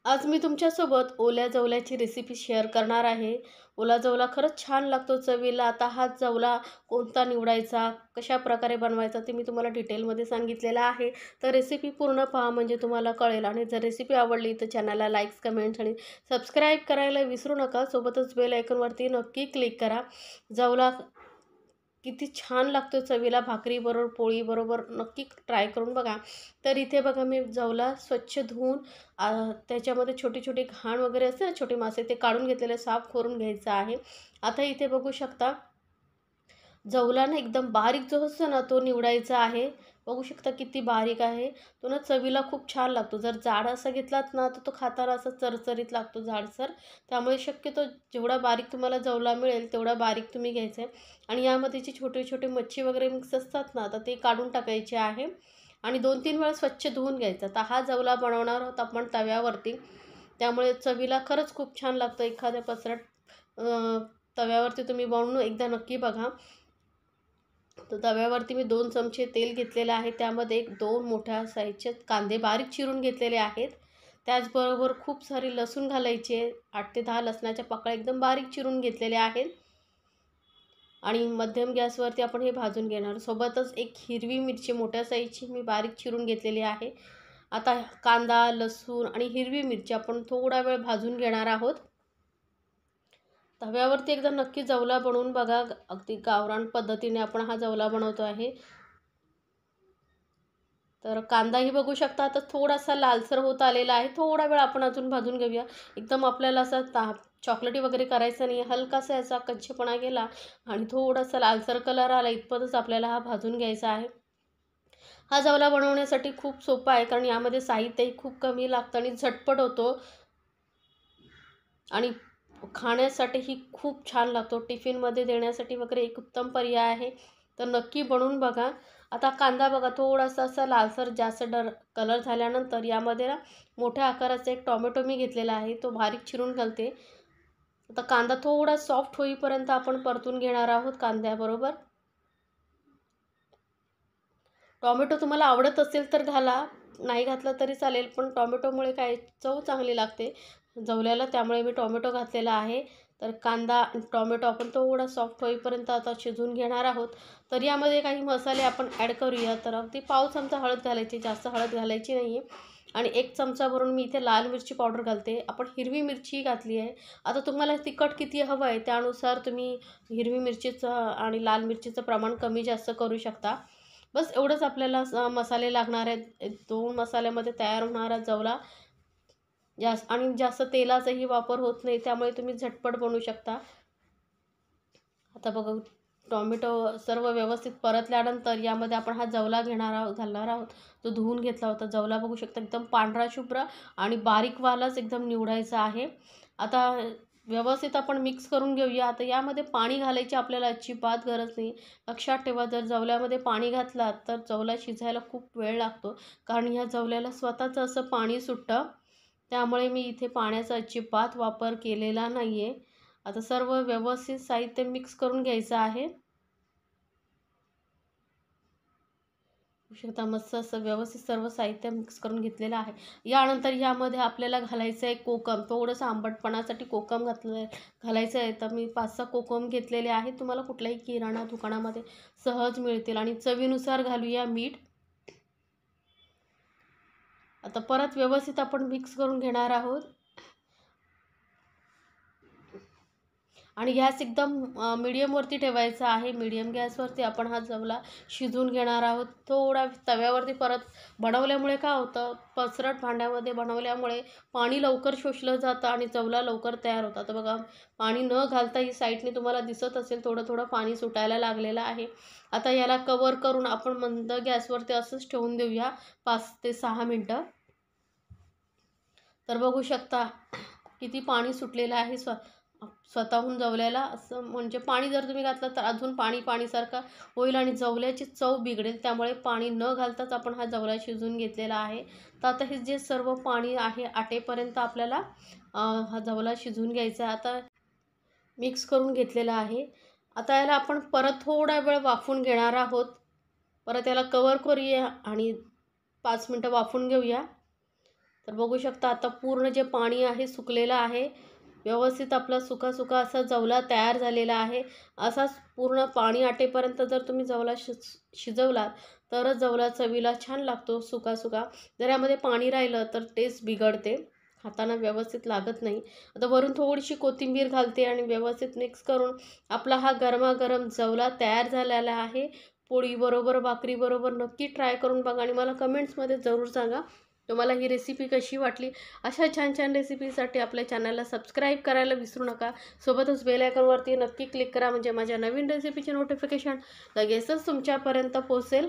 आज मी तुमच्यासोबत ओल्या जवल्याची रेसिपी शेअर करणार आहे. ओला जवला खरंच छान लागतो चवीला. आता हा जवला कोणता निवडायचा, कशाप्रकारे बनवायचा ते मी तुम्हाला डिटेलमध्ये सांगितलेलं आहे. तर रेसिपी पूर्ण पहा म्हणजे तुम्हाला कळेल. आणि जर रेसिपी आवडली तर चॅनलला लाईक्स, कमेंट्स आणि सबस्क्राईब करायला विसरू नका. सोबतच बेल आयकॉनवरती नक्की क्लिक करा. जवला किती छान लागतो चवीला, भाकरीबरोबर, पोळीबरोबर नक्की ट्राय करून बघा. तर इथे बघा मी जवला स्वच्छ धुवून त्याच्यामध्ये छोटी छोटी घाण वगैरे असते ना, छोटे मासे, ते काढून घेतलेले, साफ करून घ्यायचं आहे. आता इथे बघू शकता जवला ना एकदम बारीक जो असतो ना तो निवडायचा आहे. बघू शकता किती बारीक आहे. तो ना चवीला खूप छान लागतो. जर जाड असा घेतलात ना तर तो खाताना असा चरचरीत लागतो, जाडसर. त्यामुळे शक्यतो जेवढा बारीक तुम्हाला जवला मिळेल तेवढा बारीक तुम्ही घ्यायचा आहे. आणि यामध्ये जी छोटे छोटे मच्छी वगैरे मिक्स असतात ना, तर ते काढून टाकायचे आहे. आणि 2-3 वेळा स्वच्छ धुवून घ्यायचा. तर हा जवला बनवणार आहोत आपण तव्यावरती. त्यामुळे चवीला खरंच खूप छान लागतं. एखाद्या पसरट तव्यावरती तुम्ही बनवून एकदा नक्की बघा. तर तव्यावरती मी 2 चमचे तेल घेतलेले आहे. त्यामध्ये 2 मोठ्या साईजचे कांदे बारीक चिरून घेतलेले आहेत. त्याचबरोबर खूप सारी लसूण घालायची आहे. 8 ते 10 लसणाच्या पाकळ्या एकदम बारीक चिरून घेतलेल्या आहेत. आणि मध्यम गॅसवरती आपण हे भाजून घेणार. सोबतच एक हिरवी मिरची मोठ्या साईजची मी बारीक चिरून घेतलेली आहे. आता कांदा, लसूण आणि हिरवी मिरची आपण थोडा वेळ भाजून घेणार आहोत. तव्यावरती एकदा नक्की जवला बनवून बघा. अगदी गावरान पद्धतीने आपण हा जवला बनवतो आहे. तर कांदाही बघू शकता आता थोडासा लालसर होत आलेला आहे. थोडा वेळ आपण अजून भाजून घेऊया. एकदम आपल्याला असा चॉकलेटी वगैरे करायचं नाही. हलकासा याचा कच्चेपणा गेला आणि थोडासा लालसर कलर आला इतपतच आपल्याला हा भाजून घ्यायचा आहे. हा जवला बनवण्यासाठी खूप सोपा आहे, कारण यामध्ये साहित्यही खूप कमी लागतं आणि झटपट होतो. आणि खाण्यासाठीही खूप छान लागतो. टिफिनमध्ये देण्यासाठी वगैरे एक उत्तम पर्याय आहे. तर नक्की बनवून बघा. आता कांदा बघा थोडासा असा लालसर जास्त कलर झाल्यानंतर यामध्ये ना मोठ्या आकाराचा एक टोमॅटो मी घेतलेला आहे. तो बारीक चिरून घालते. आता कांदा थोडा सॉफ्ट होईपर्यंत आपण परतून घेणार आहोत कांद्याबरोबर. टोमॅटो तुम्हाला आवडत असेल तर घाला, नाही घातला तरी चालेल, पण टोमॅटोमुळे काय चव चांगली लागते जवल्याला, त्यामुळे मी टोमॅटो घातलेला आहे. तर कांदा आणि टोमॅटो आपण थोडा सॉफ्ट होईपर्यंत आता शिजवून घेणार आहोत. तर यामध्ये काही मसाले आपण ॲड करूया. तर अगदी पाव चमचा हळद घालायची, जास्त हळद घालायची नाही आहे. आणि 1 चमचा भरून मी इथे लाल मिरची पावडर घालते. आपण हिरवी मिरची घातली आहे. आता तुम्हाला तिखट किती हवं आहे त्यानुसार तुम्ही हिरवी मिरचीचं आणि लाल मिरचीचं प्रमाण कमी जास्त करू शकता. बस एवढंच आपल्याला मसाले लागणार आहेत. 2 मसाल्यामध्ये तयार होणारा जवला आणि जास्त तेलाचाही वापर होत नाही, त्यामुळे तुम्ही झटपट बनवू शकता. आता बघा टोमॅटो सर्व व्यवस्थित परतल्यानंतर यामध्ये आपण हा जवला घालणार आहोत. जो धुवून घेतला होता जवला बघू शकता एकदम पांढरा शुभ्र आणि बारीकवालाच एकदम निवडायचा आहे. आता व्यवस्थित आपण मिक्स करून घेऊया. आता यामध्ये पाणी घालायची आपल्याला अजिबात गरज नाही. लक्षात ठेवा, जर जवल्यामध्ये पाणी घातलात तर जवला शिजायला खूप वेळ लागतो, कारण ह्या जवल्याला स्वतःचं असं पाणी सुटतं. त्यामुळे मी इथे पाण्याचा अजिबात वापर केलेला नाही आहे. आता सर्व व्यवस्थित साहित्य मिक्स करून घ्यायचं आहे. बघू शकता मस्त असं व्यवस्थित सर्व साहित्य मिक्स करून घेतलेलं आहे. यानंतर यामध्ये आपल्याला घालायचं आहे कोकम. थोडंसं आंबटपणासाठी कोकम घालायचं आहे. तर मी 5-6 कोकम घेतलेले आहेत. तुम्हाला कुठल्याही किराणा दुकानामध्ये सहज मिळतील. आणि चवीनुसार घालूया मीठ. आता परत व्यवस्थित आपण मिक्स करून घेणार आहोत. आणि गॅस एकदम मीडियमवरती ठेवायचा आहे. मीडियम गॅसवरती आपण हा जवला शिजवून घेणार आहोत. थोडा तव्यावरती परत बनवल्यामुळे काय होतं, पसरट भांड्यामध्ये बनवल्यामुळे पाणी लवकर शोषलं जातं आणि जवला लवकर तयार होतात. तर बघा पाणी न घालता ही साईडने तुम्हाला दिसत असेल थोडं थोडं पाणी सुटायला लागलेलं आहे. आता याला कवर करून आपण मंद गॅसवरती असंच ठेवून देऊया 5 ते 6 मिनटं. तर बघू शकता किती पाणी सुटलेलं आहे स्वतःहून जवल्याला. असं म्हणजे पाणी जर तुम्ही घातलं तर अजून पाणीसारखं होईल आणि जवल्याची चव बिघडेल. त्यामुळे पाणी न घालताच आपण हा जवला शिजवून घेतलेला आहे. तर आता हे जे सर्व पाणी आहे आटेपर्यंत आपल्याला हा जवला शिजवून घ्यायचा. आता मिक्स करून घेतलेला आहे. आता याला आपण परत थोडा वेळ वाफवून घेणार आहोत. परत याला कवर करूया आणि 5 मिनटं वाफवून घेऊया. तर बघू शकता आता पूर्ण जे पाणी आहे सुकलेलं आहे. व्यवस्थित आपला सुका सुका असा जवला तयार झालेला आहे. असाच पूर्ण पाणी आटेपर्यंत जर तुम्ही जवला शिजवलात तरच जवला चवीला छान लागतो सुका सुका. जर यामध्ये पाणी राहिलं तर टेस्ट बिघडते, हाताना व्यवस्थित लागत नाही. आता वरून थोडीशी कोथिंबीर घालते आणि व्यवस्थित मिक्स करून आपला हा गरमागरम जवला तयार झालेला आहे. पोळीबरोबर भाकरीबरोबर नक्की ट्राय करून बघा आणि मला कमेंट्समध्ये जरूर सांगा तुम्हाला ही रेसिपी कशी वाटली. अशा छान छान रेसिपीसाठी आपल्या चॅनलला सबस्क्राईब करायला विसरू नका. सोबतच बेल आयकॉनवरती नक्की क्लिक करा म्हणजे माझ्या नवीन रेसिपीचे नोटिफिकेशन लगेचच तुमच्यापर्यंत पोहोचेल.